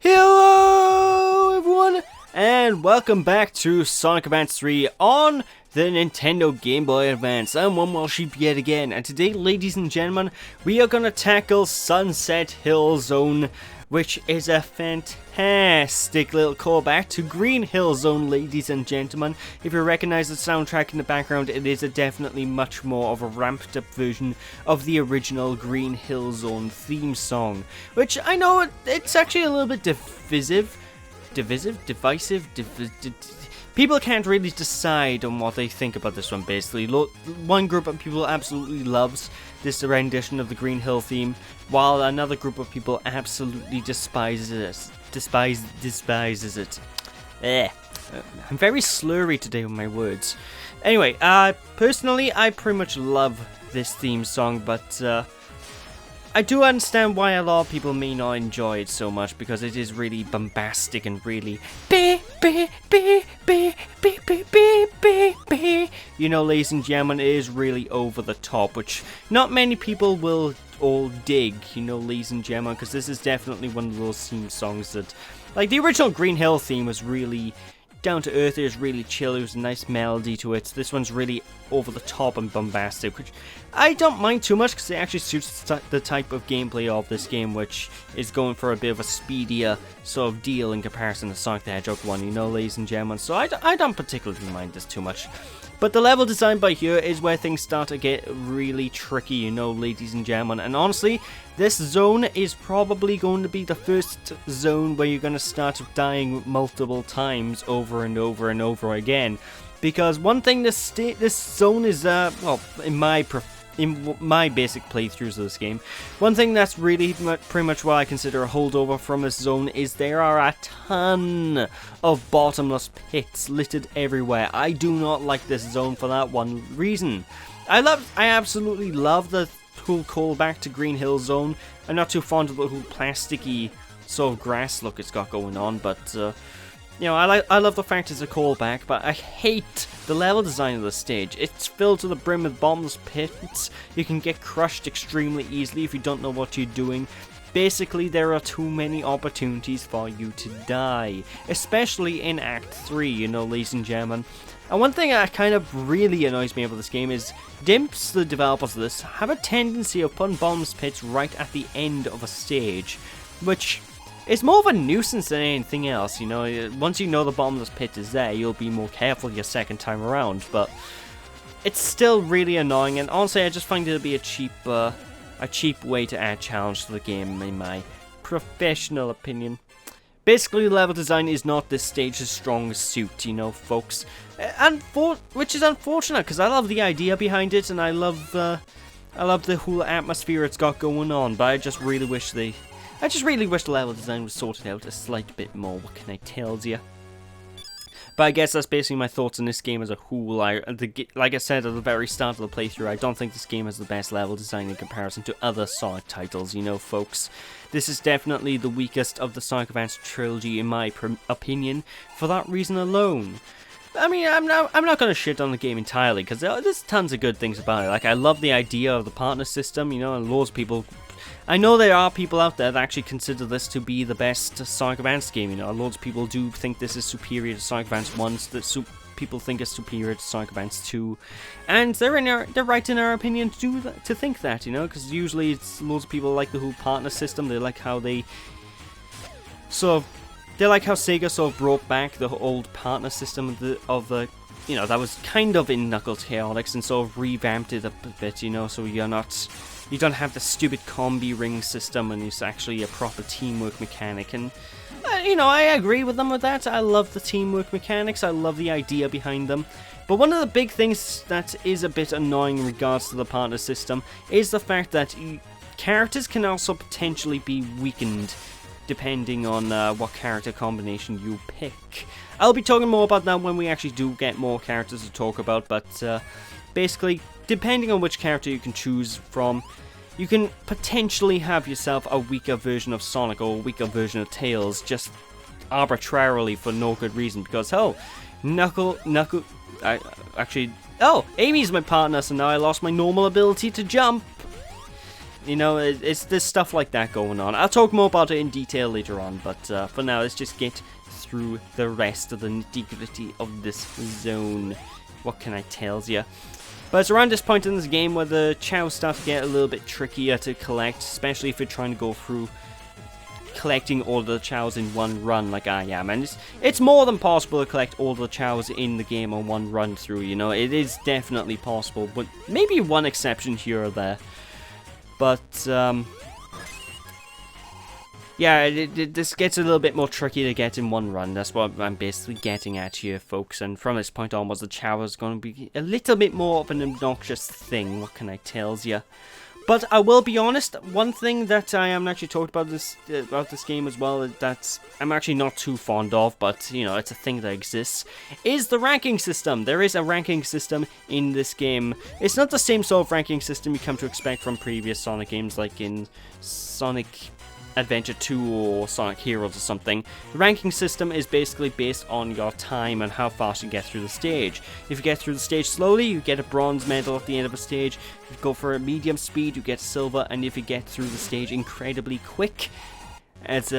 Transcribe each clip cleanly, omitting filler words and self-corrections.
Hello everyone, and welcome back to Sonic Advance 3 on the Nintendo Game Boy Advance. I'm One Wild Sheep yet again, and today, ladies and gentlemen, we are gonna tackle Sunset Hill Zone, which is a fantastic little callback to Green Hill Zone, ladies and gentlemen. If you recognize the soundtrack in the background, it is a definitely much more of a ramped up version of the original Green Hill Zone theme song, which I know it's actually a little bit divisive. People can't really decide on what they think about this one, basically. One group of people absolutely loves this rendition of the Green Hill theme, while another group of people absolutely despises it. I'm very slurry today with my words. Anyway, personally, I pretty much love this theme song, but I do understand why a lot of people may not enjoy it so much, because it is really bombastic and really you know, ladies and gentlemen, it is really over the top, which not many people will all dig, you know, ladies and gentlemen, because this is definitely one of those theme songs that, like, the original Green Hill theme was really down to earth. It was really chill. It was a nice melody to it. This one's really over the top and bombastic, which I don't mind too much because it actually suits the type of gameplay of this game, which is going for a bit of a speedier sort of deal in comparison to Sonic the Hedgehog 1, you know, ladies and gentlemen. So I don't particularly mind this too much. But the level design by here is where things start to get really tricky, you know, ladies and gentlemen. And honestly, this zone is probably going to be the first zone where you're going to start dying multiple times over and over and over again. Because one thing this zone is, well, in my basic playthroughs of this game, one thing that's really pretty much what I consider a holdover from this zone is there are a ton of bottomless pits littered everywhere. I do not like this zone for that one reason. I absolutely love the whole callback to Green Hill Zone. I'm not too fond of the whole plasticky sort of grass look it's got going on, but you know, I love the fact it's a callback, but I hate the level design of the stage. It's filled to the brim with bottomless pits. You can get crushed extremely easily if you don't know what you're doing. Basically, there are too many opportunities for you to die, especially in Act 3, you know, ladies and gentlemen. And one thing that kind of really annoys me about this game is Dimps, the developers of this, have a tendency of putting bottomless pits right at the end of a stage, which it's more of a nuisance than anything else, you know. Once you know the bottomless pit is there, you'll be more careful your second time around, but it's still really annoying, and honestly, I just find it to be a cheap way to add challenge to the game, in my professional opinion. Basically, level design is not this stage's strongest suit, you know, folks, which is unfortunate, because I love the idea behind it, and I love the whole atmosphere it's got going on, but I just really wish the level design was sorted out a slight bit more. What can I tell you? But I guess that's basically my thoughts on this game as a whole. Like I said at the very start of the playthrough, I don't think this game has the best level design in comparison to other Sonic titles, you know, folks. This is definitely the weakest of the Sonic Advance trilogy, in my opinion, for that reason alone. I mean, I'm not going to shit on the game entirely, because there's tons of good things about it. Like, I love the idea of the partner system, you know, and loads of people... I know there are people out there that actually consider this to be the best Sonic Advance game, you know. Loads of people do think this is superior to Sonic Advance 1, people think it's superior to Sonic Advance 2, and they're right in their opinion to think that, you know, because usually it's loads of people like the whole partner system. They like how Sega sort of brought back the old partner system of the you know, that was kind of in Knuckles Chaotix, and sort of revamped it a bit, you know, so you don't have the stupid combi ring system, and it's actually a proper teamwork mechanic. And you know, I agree with them with that. I love the teamwork mechanics. I love the idea behind them. But one of the big things that is a bit annoying in regards to the partner system is the fact that characters can also potentially be weakened depending on what character combination you pick. I'll be talking more about that when we actually do get more characters to talk about, but basically, depending on which character you can choose from, you can potentially have yourself a weaker version of Sonic or a weaker version of Tails, just arbitrarily for no good reason, because, oh, Amy's my partner, so now I lost my normal ability to jump. You know, it's there's stuff like that going on. I'll talk more about it in detail later on, but for now, let's just get through the rest of the nitty-gritty of this zone. What can I tell you? But it's around this point in this game where the Chao start to get a little bit trickier to collect, especially if you're trying to go through collecting all the Chaos in one run like I am. And it's more than possible to collect all the Chaos in the game on one run through, you know. It is definitely possible, but maybe one exception here or there. But, yeah, this gets a little bit more tricky to get in one run. That's what I'm basically getting at here, folks. And from this point onwards, the Chao is going to be a little bit more of an obnoxious thing. What can I tell you? But I will be honest, one thing that I am actually talked about this game as well, that I'm actually not too fond of, but, you know, it's a thing that exists, is the ranking system. There is a ranking system in this game. It's not the same sort of ranking system you come to expect from previous Sonic games, like in Sonic Adventure 2 or Sonic Heroes or something. The ranking system is basically based on your time and how fast you get through the stage. If you get through the stage slowly, you get a bronze medal at the end of a stage. If you go for a medium speed, you get silver, and if you get through the stage incredibly quick, as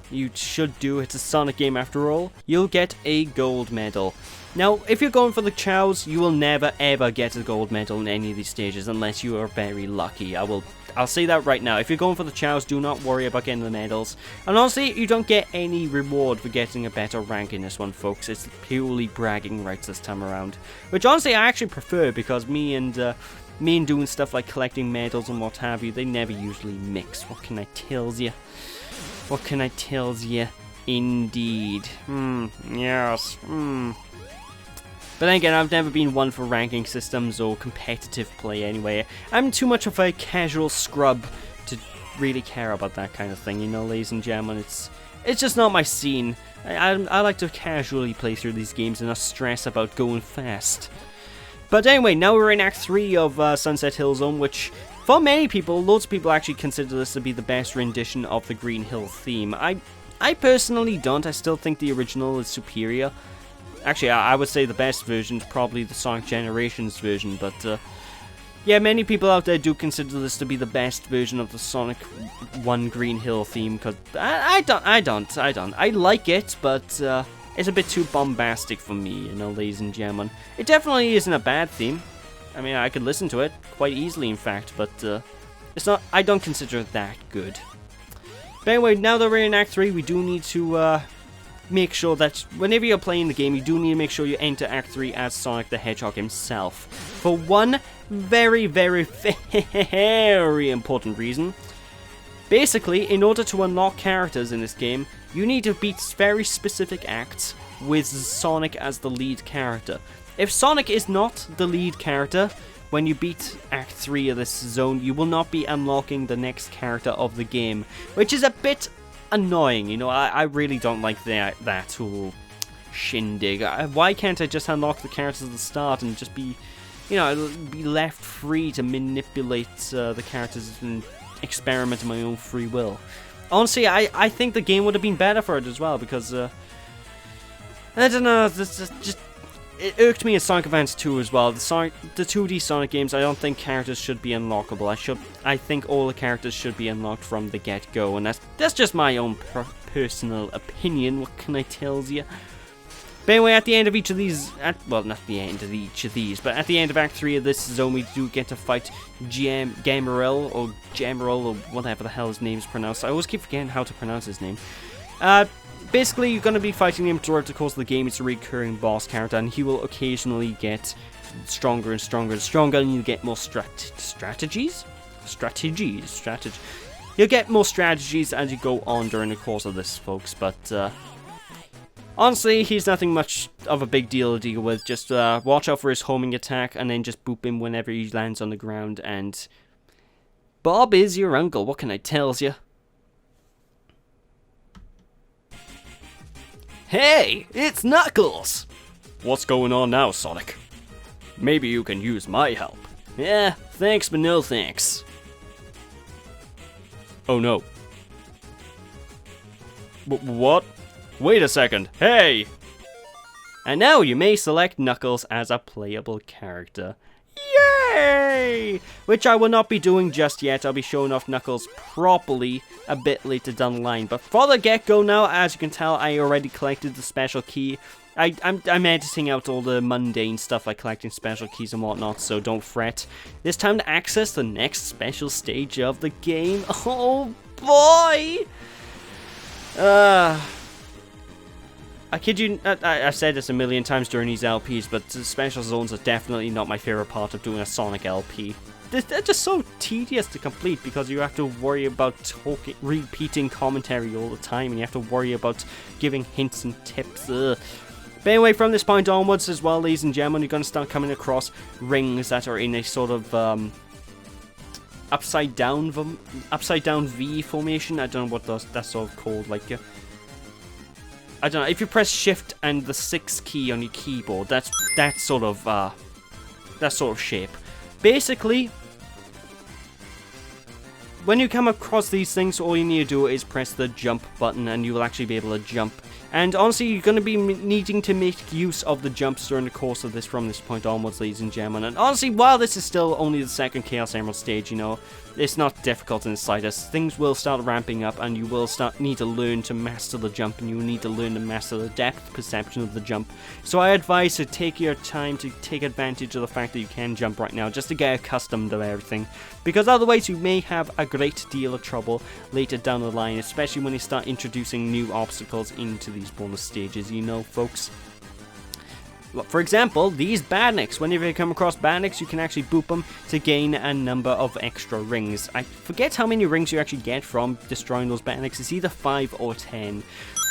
you should do, it's a Sonic game after all, you'll get a gold medal. Now, if you're going for the Chaos, you will never ever get a gold medal in any of these stages unless you are very lucky. I'll say that right now. If you're going for the Chaos, do not worry about getting the medals. And honestly, you don't get any reward for getting a better rank in this one, folks. It's purely bragging rights this time around. Which honestly, I actually prefer, because me and doing stuff like collecting medals and what have you, they never usually mix. What can I tell you? What can I tell you? Indeed. Yes. But then again, I've never been one for ranking systems or competitive play anyway. I'm too much of a casual scrub to really care about that kind of thing, you know, ladies and gentlemen. It's just not my scene. I like to casually play through these games and not stress about going fast. But anyway, now we're in Act 3 of Sunset Hill Zone, which, for many people, loads of people actually consider this to be the best rendition of the Green Hill theme. I personally don't. I still think the original is superior. Actually, I would say the best version is probably the Sonic Generations version, but yeah, many people out there do consider this to be the best version of the Sonic 1 Green Hill theme, because I don't. I like it, but it's a bit too bombastic for me, you know, ladies and gentlemen. It definitely isn't a bad theme. I mean, I could listen to it quite easily, in fact, but it's not. I don't consider it that good. But anyway, now that we're in Act 3, we do need to make sure that whenever you're playing the game, you do need to make sure you enter Act 3 as Sonic the Hedgehog himself. For one very, very, very important reason. Basically, in order to unlock characters in this game, you need to beat very specific acts with Sonic as the lead character. If Sonic is not the lead character, when you beat Act 3 of this zone, you will not be unlocking the next character of the game, which is a bit annoying, you know. I really don't like that whole shindig. Why can't I just unlock the characters at the start and just be, you know, be left free to manipulate the characters and experiment in my own free will? Honestly, I think the game would have been better for it as well, because I don't know, it irked me in Sonic Advance 2 as well. The 2D Sonic games, I don't think characters should be unlockable. I think all the characters should be unlocked from the get-go, and that's just my own personal opinion. What can I tell you? But anyway, at the end of each of these, well, not the end of each of these, but at the end of Act 3 of this zone, we do get to fight Gemerl, or whatever the hell his name is pronounced. I always keep forgetting how to pronounce his name. Basically, you're going to be fighting him throughout the course of the game. It's a recurring boss character, and he will occasionally get stronger and stronger and stronger, and you get more strategies. You'll get more strategies as you go on during the course of this, folks, but honestly, he's nothing much of a big deal to deal with. Just watch out for his homing attack, and then just boop him whenever he lands on the ground, and Bob is your uncle. What can I tell you? Hey, it's Knuckles! What's going on now, Sonic? Maybe you can use my help. Yeah, thanks, but no thanks. Oh no. What? Wait a second, hey! And now you may select Knuckles as a playable character. Yay! Which I will not be doing just yet. I'll be showing off Knuckles properly a bit later down the line. But for the get-go now, as you can tell, I already collected the special key. I'm editing out all the mundane stuff like collecting special keys and whatnot, so don't fret. It's time to access the next special stage of the game. Oh boy! I kid you, I've said this a million times during these LPs, but the special zones are definitely not my favorite part of doing a Sonic LP. They're just so tedious to complete because you have to worry about repeating commentary all the time, and you have to worry about giving hints and tips. Ugh. But anyway, from this point onwards as well, ladies and gentlemen, you're going to start coming across rings that are in a sort of upside down V formation. I don't know what that's sort of called. Like, I don't know. If you press Shift and the 6 key on your keyboard, that's sort of shape. Basically, when you come across these things, all you need to do is press the jump button, and you will actually be able to jump. And honestly, you're going to be needing to make use of the jumps during the course of this from this point onwards, ladies and gentlemen. And honestly, while this is still only the second Chaos Emerald stage, you know, it's not difficult in the slightest. Things will start ramping up, and you will need to learn to master the jump, and you will need to learn to master the depth perception of the jump. So I advise to take your time to take advantage of the fact that you can jump right now, just to get accustomed to everything. Because otherwise, you may have a great deal of trouble later down the line, especially when you start introducing new obstacles into these bonus stages, you know, folks. For example, these badniks. Whenever you come across badniks, you can actually boop them to gain a number of extra rings. I forget how many rings you actually get from destroying those badniks. It's either 5 or 10.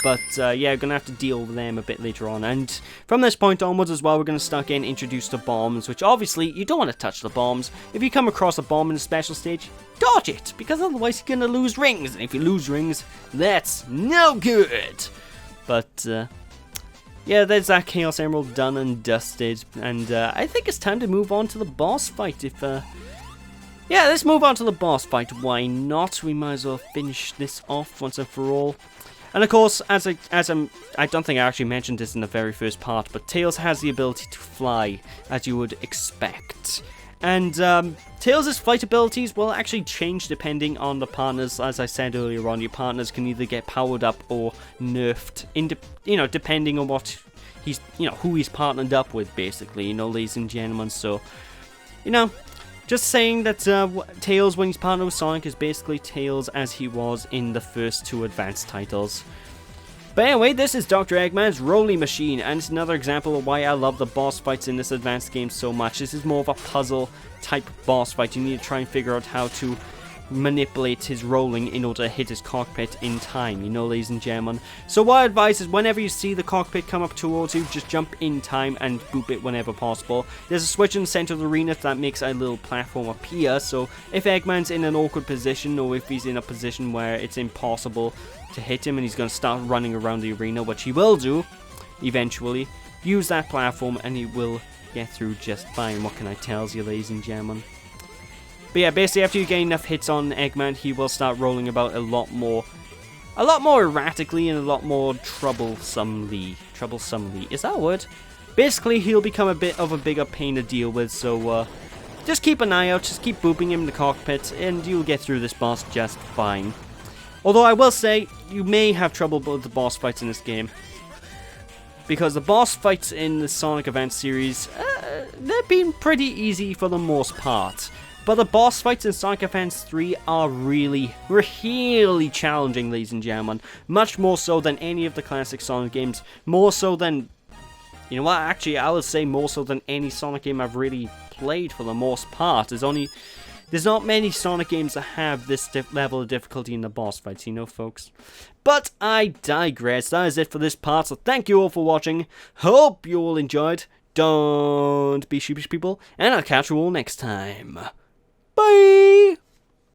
But yeah, you're going to have to deal with them a bit later on. And from this point onwards as well, we're going to start getting introduced to bombs, which obviously you don't want to touch the bombs. If you come across a bomb in a special stage, dodge it, because otherwise you're going to lose rings. And if you lose rings, that's no good. But yeah, there's that Chaos Emerald done and dusted, and I think it's time to move on to the boss fight. Yeah, let's move on to the boss fight. Why not? We might as well finish this off once and for all. And of course, I don't think I actually mentioned this in the very first part, but Tails has the ability to fly, as you would expect. And Tails' flight abilities will actually change depending on the partners. As I said earlier on, your partners can either get powered up or nerfed, depending on what who he's partnered up with, basically, ladies and gentlemen. So, just saying that Tails, when he's partnered with Sonic, is basically Tails as he was in the first 2 advanced titles. But anyway, this is Dr. Eggman's Rolling Machine, and it's another example of why I love the boss fights in this advanced game so much. This is more of a puzzle type boss fight. You need to try and figure out how to manipulate his rolling in order to hit his cockpit in time, ladies and gentlemen. So what I advise is whenever you see the cockpit come up towards you, just jump in time and boop it whenever possible. There's a switch in the center of the arena that makes a little platform appear, so if Eggman's in an awkward position, or if he's in a position where it's impossible to hit him and he's going to start running around the arena, which he will do eventually, use that platform and he will get through just fine. What can I tell you, ladies and gentlemen? But yeah, basically after you get enough hits on Eggman, he will start rolling about a lot more erratically and a lot more troublesomely. Is that a word? Basically, he'll become a bit of a bigger pain to deal with, so just keep an eye out, just keep booping him in the cockpit, and you'll get through this boss just fine. Although I will say, you may have trouble with the boss fights in this game, because the boss fights in the Sonic Advance series, they've been pretty easy for the most part. But the boss fights in Sonic Advance 3 are really, really challenging, ladies and gentlemen. Much more so than any of the classic Sonic games. More so than, actually I would say more so than any Sonic game I've really played for the most part. There's not many Sonic games that have this level of difficulty in the boss fights, folks. But I digress. That is it for this part, so thank you all for watching. Hope you all enjoyed. Don't be sheepish, people, and I'll catch you all next time. Bye!